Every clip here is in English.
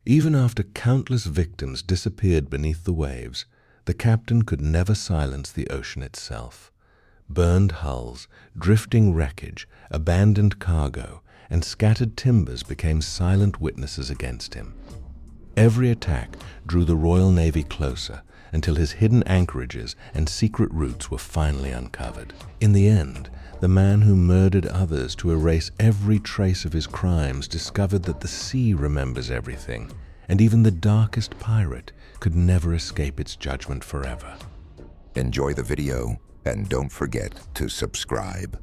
Even after countless victims disappeared beneath the waves, the captain could never silence the ocean itself. Burned hulls, drifting wreckage, abandoned cargo, and scattered timbers became silent witnesses against him. Every attack drew the Royal Navy closer until his hidden anchorages and secret routes were finally uncovered. In the end, the man who murdered others to erase every trace of his crimes discovered that the sea remembers everything, and even the darkest pirate could never escape its judgment forever. Enjoy the video, and don't forget to subscribe.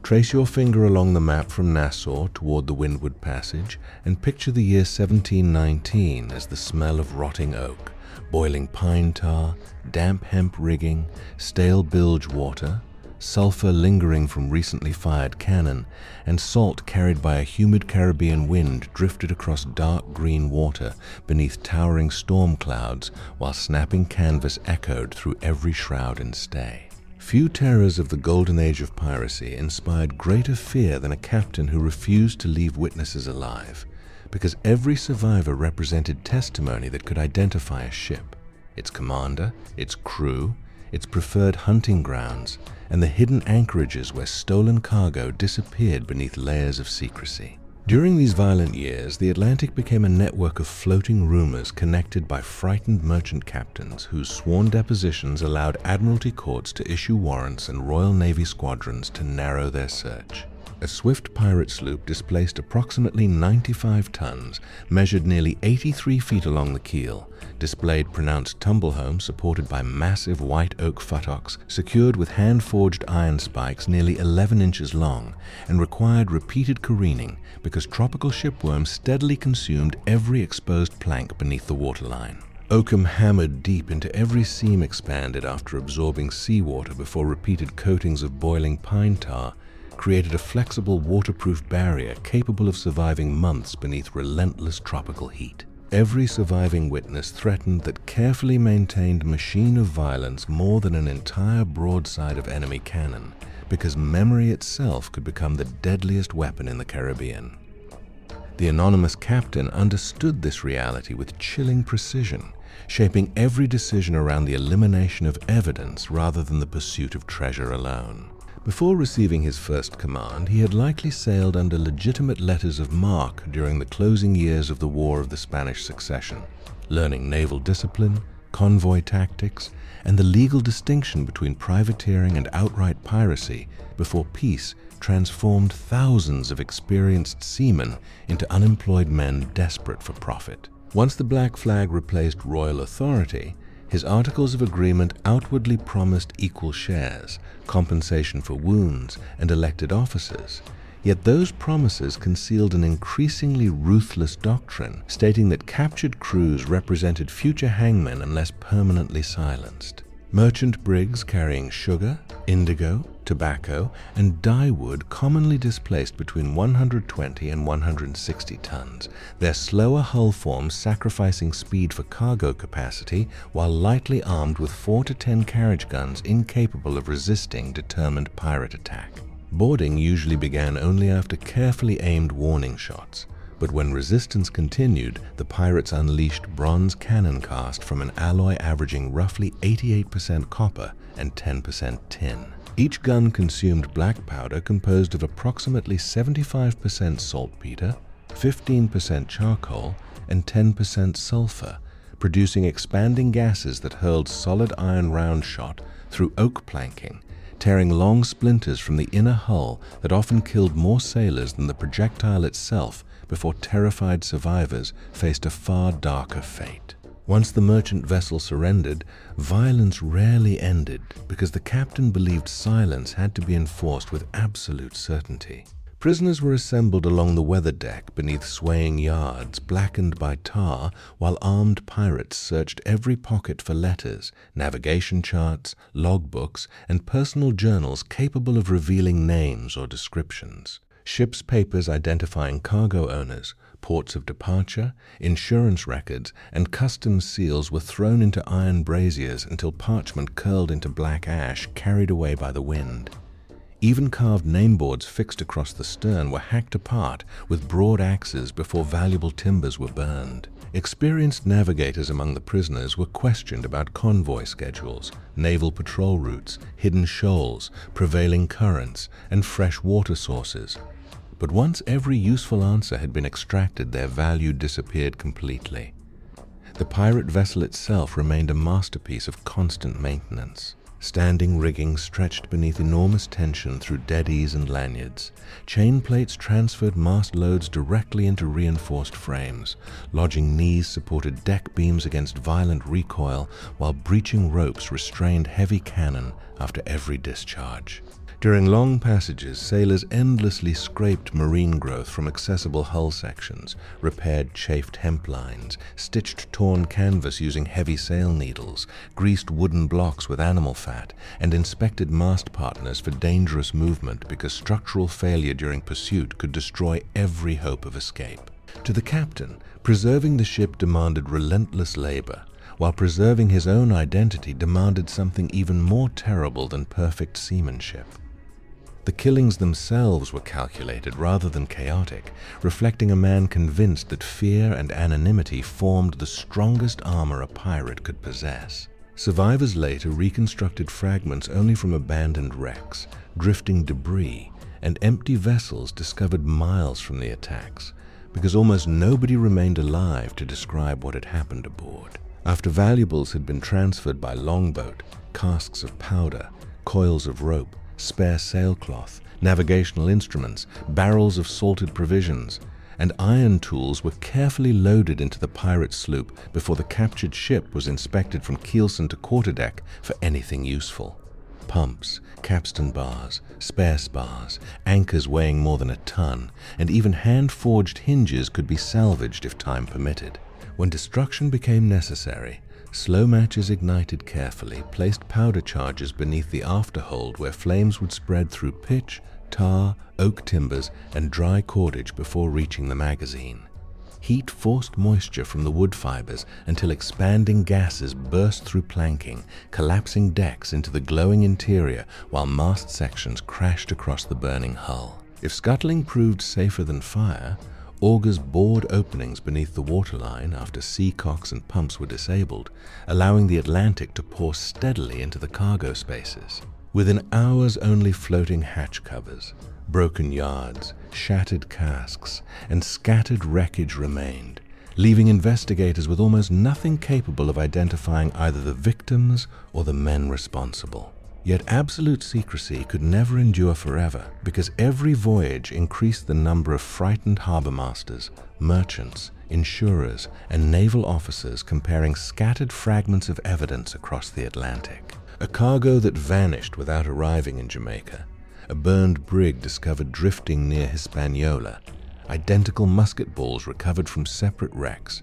Trace your finger along the map from Nassau toward the Windward Passage and picture the year 1719 as the smell of rotting oak, boiling pine tar, damp hemp rigging, stale bilge water, sulfur lingering from recently fired cannon, and salt carried by a humid Caribbean wind drifted across dark green water beneath towering storm clouds while snapping canvas echoed through every shroud and stay. Few terrors of the Golden Age of Piracy inspired greater fear than a captain who refused to leave witnesses alive, because every survivor represented testimony that could identify a ship, its commander, its crew, its preferred hunting grounds, and the hidden anchorages where stolen cargo disappeared beneath layers of secrecy. During these violent years, the Atlantic became a network of floating rumors connected by frightened merchant captains whose sworn depositions allowed admiralty courts to issue warrants and Royal Navy squadrons to narrow their search. A swift pirate sloop displaced approximately 95 tons, measured nearly 83 feet along the keel, displayed pronounced tumble-home supported by massive white oak futtocks secured with hand-forged iron spikes nearly 11 inches long, and required repeated careening because tropical shipworms steadily consumed every exposed plank beneath the waterline. Oakum hammered deep into every seam expanded after absorbing seawater before repeated coatings of boiling pine tar created a flexible waterproof barrier capable of surviving months beneath relentless tropical heat. Every surviving witness threatened that carefully maintained machine of violence more than an entire broadside of enemy cannon, because memory itself could become the deadliest weapon in the Caribbean. The anonymous captain understood this reality with chilling precision, shaping every decision around the elimination of evidence rather than the pursuit of treasure alone. Before receiving his first command, he had likely sailed under legitimate letters of marque during the closing years of the War of the Spanish Succession, learning naval discipline, convoy tactics, and the legal distinction between privateering and outright piracy before peace transformed thousands of experienced seamen into unemployed men desperate for profit. Once the Black Flag replaced royal authority, his articles of agreement outwardly promised equal shares, compensation for wounds, and elected officers. Yet those promises concealed an increasingly ruthless doctrine, stating that captured crews represented future hangmen unless permanently silenced. Merchant brigs carrying sugar, indigo, tobacco, and dyewood commonly displaced between 120 and 160 tons, their slower hull forms sacrificing speed for cargo capacity while lightly armed with 4 to 10 carriage guns incapable of resisting determined pirate attack. Boarding usually began only after carefully aimed warning shots, but when resistance continued, the pirates unleashed bronze cannon cast from an alloy averaging roughly 88% copper and 10% tin. Each gun consumed black powder composed of approximately 75% saltpeter, 15% charcoal, and 10% sulfur, producing expanding gases that hurled solid iron round shot through oak planking, tearing long splinters from the inner hull that often killed more sailors than the projectile itself before terrified survivors faced a far darker fate. Once the merchant vessel surrendered, violence rarely ended because the captain believed silence had to be enforced with absolute certainty. Prisoners were assembled along the weather deck beneath swaying yards blackened by tar, while armed pirates searched every pocket for letters, navigation charts, logbooks, and personal journals capable of revealing names or descriptions. Ship's papers identifying cargo owners, ports of departure, insurance records, and customs seals were thrown into iron braziers until parchment curled into black ash carried away by the wind. Even carved nameboards fixed across the stern were hacked apart with broad axes before valuable timbers were burned. Experienced navigators among the prisoners were questioned about convoy schedules, naval patrol routes, hidden shoals, prevailing currents, and fresh water sources. But once every useful answer had been extracted, their value disappeared completely. The pirate vessel itself remained a masterpiece of constant maintenance. Standing rigging stretched beneath enormous tension through deadies and lanyards. Chain plates transferred mast loads directly into reinforced frames. Lodging knees supported deck beams against violent recoil, while breaching ropes restrained heavy cannon after every discharge. During long passages, sailors endlessly scraped marine growth from accessible hull sections, repaired chafed hemp lines, stitched torn canvas using heavy sail needles, greased wooden blocks with animal fat, and inspected mast partners for dangerous movement because structural failure during pursuit could destroy every hope of escape. To the captain, preserving the ship demanded relentless labor, while preserving his own identity demanded something even more terrible than perfect seamanship. The killings themselves were calculated rather than chaotic, reflecting a man convinced that fear and anonymity formed the strongest armor a pirate could possess. Survivors later reconstructed fragments only from abandoned wrecks, drifting debris, and empty vessels discovered miles from the attacks, because almost nobody remained alive to describe what had happened aboard. After valuables had been transferred by longboat, casks of powder, coils of rope, spare sailcloth, navigational instruments, barrels of salted provisions, and iron tools were carefully loaded into the pirate sloop before the captured ship was inspected from keelson to quarterdeck for anything useful. Pumps, capstan bars, spare spars, anchors weighing more than a ton, and even hand-forged hinges could be salvaged if time permitted. When destruction became necessary, slow matches ignited carefully placed powder charges beneath the afterhold where flames would spread through pitch, tar, oak timbers, and dry cordage before reaching the magazine. Heat forced moisture from the wood fibers until expanding gases burst through planking, collapsing decks into the glowing interior while mast sections crashed across the burning hull. If scuttling proved safer than fire, augers bored openings beneath the waterline after seacocks and pumps were disabled, allowing the Atlantic to pour steadily into the cargo spaces. Within hours, only floating hatch covers, broken yards, shattered casks, and scattered wreckage remained, leaving investigators with almost nothing capable of identifying either the victims or the men responsible. Yet absolute secrecy could never endure forever, because every voyage increased the number of frightened harbor masters, merchants, insurers, and naval officers comparing scattered fragments of evidence across the Atlantic. A cargo that vanished without arriving in Jamaica, a burned brig discovered drifting near Hispaniola, identical musket balls recovered from separate wrecks,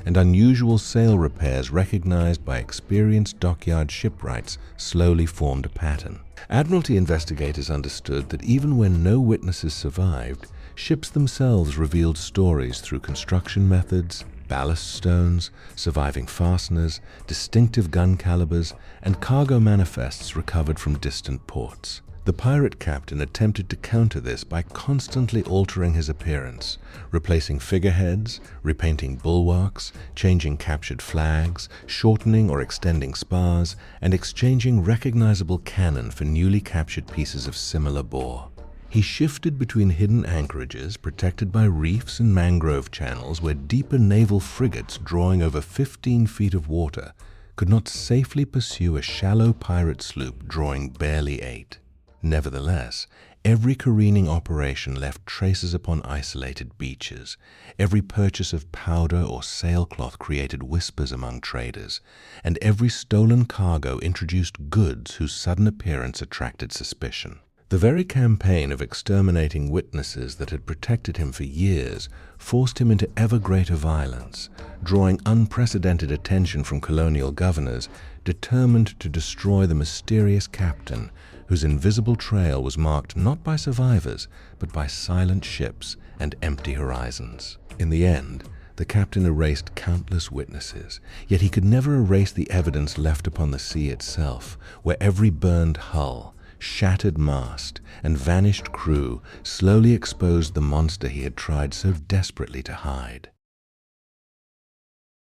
and unusual sail repairs recognized by experienced dockyard shipwrights slowly formed a pattern. Admiralty investigators understood that even when no witnesses survived, ships themselves revealed stories through construction methods, ballast stones, surviving fasteners, distinctive gun calibers, and cargo manifests recovered from distant ports. The pirate captain attempted to counter this by constantly altering his appearance, replacing figureheads, repainting bulwarks, changing captured flags, shortening or extending spars, and exchanging recognizable cannon for newly captured pieces of similar bore. He shifted between hidden anchorages protected by reefs and mangrove channels where deeper naval frigates drawing over 15 feet of water could not safely pursue a shallow pirate sloop drawing barely 8. Nevertheless, every careening operation left traces upon isolated beaches. Every purchase of powder or sailcloth created whispers among traders, and every stolen cargo introduced goods whose sudden appearance attracted suspicion. The very campaign of exterminating witnesses that had protected him for years forced him into ever greater violence, drawing unprecedented attention from colonial governors determined to destroy the mysterious captain whose invisible trail was marked not by survivors, but by silent ships and empty horizons. In the end, the captain erased countless witnesses, yet he could never erase the evidence left upon the sea itself, where every burned hull, shattered mast, and vanished crew slowly exposed the monster he had tried so desperately to hide.